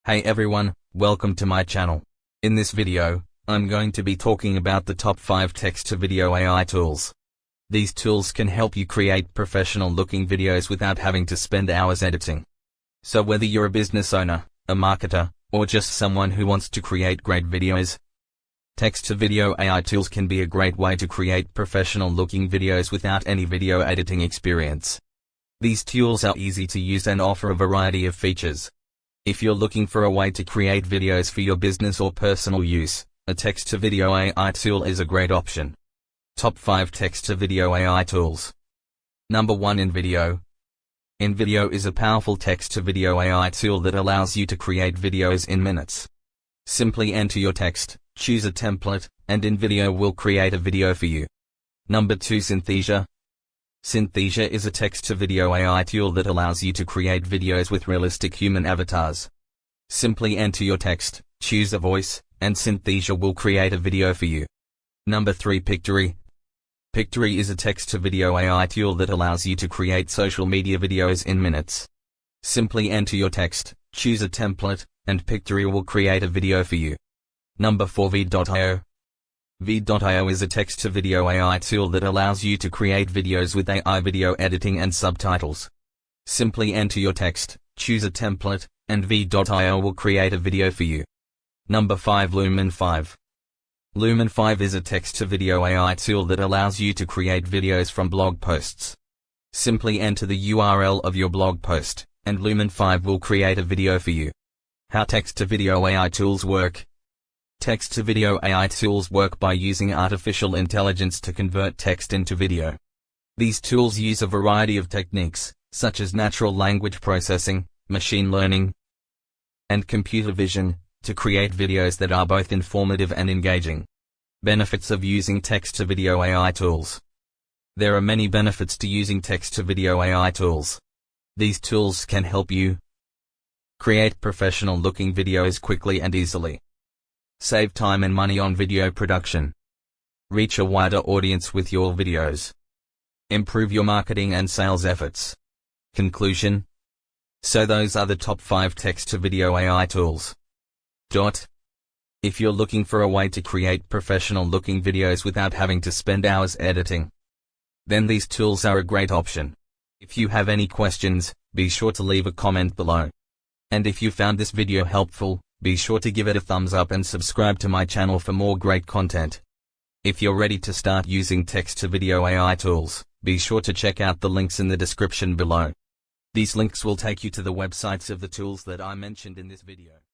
Hey everyone, welcome to my channel. In this video, I'm going to be talking about the top 5 text-to-video AI tools. These tools can help you create professional-looking videos without having to spend hours editing. So whether you're a business owner, a marketer, or just someone who wants to create great videos, text-to-video AI tools can be a great way to create professional-looking videos without any video editing experience. These tools are easy to use and offer a variety of features. If you're looking for a way to create videos for your business or personal use, a text-to-video AI tool is a great option. Top 5 text-to-video AI tools. Number 1. InVideo. InVideo is a powerful text-to-video AI tool that allows you to create videos in minutes. Simply enter your text, choose a template, and InVideo will create a video for you. Number 2. Synthesia. Synthesia is a text-to-video AI tool that allows you to create videos with realistic human avatars. Simply enter your text, choose a voice, and Synthesia will create a video for you. Number 3. Pictory. Pictory is a text-to-video AI tool that allows you to create social media videos in minutes. Simply enter your text, choose a template, and Pictory will create a video for you. Number 4. V.io. V.io is a text-to-video AI tool that allows you to create videos with AI video editing and subtitles. Simply enter your text, choose a template, and V.io will create a video for you. Number 5. Lumen 5. Lumen 5 is a text-to-video AI tool that allows you to create videos from blog posts. Simply enter the URL of your blog post, and Lumen 5 will create a video for you. How text-to-video AI tools work. Text-to-video AI tools work by using artificial intelligence to convert text into video. These tools use a variety of techniques, such as natural language processing, machine learning, and computer vision, to create videos that are both informative and engaging. Benefits of using text-to-video AI tools. There are many benefits to using text-to-video AI tools. These tools can help you create professional-looking videos quickly and easily. Save time and money on video production. Reach a wider audience with your videos. Improve your marketing and sales efforts. Conclusion. So those are the top 5 text-to-video AI tools. If you're looking for a way to create professional-looking videos without having to spend hours editing, then these tools are a great option. If you have any questions, be sure to leave a comment below. And if you found this video helpful, be sure to give it a thumbs up and subscribe to my channel for more great content. If you're ready to start using text-to-video AI tools, be sure to check out the links in the description below. These links will take you to the websites of the tools that I mentioned in this video.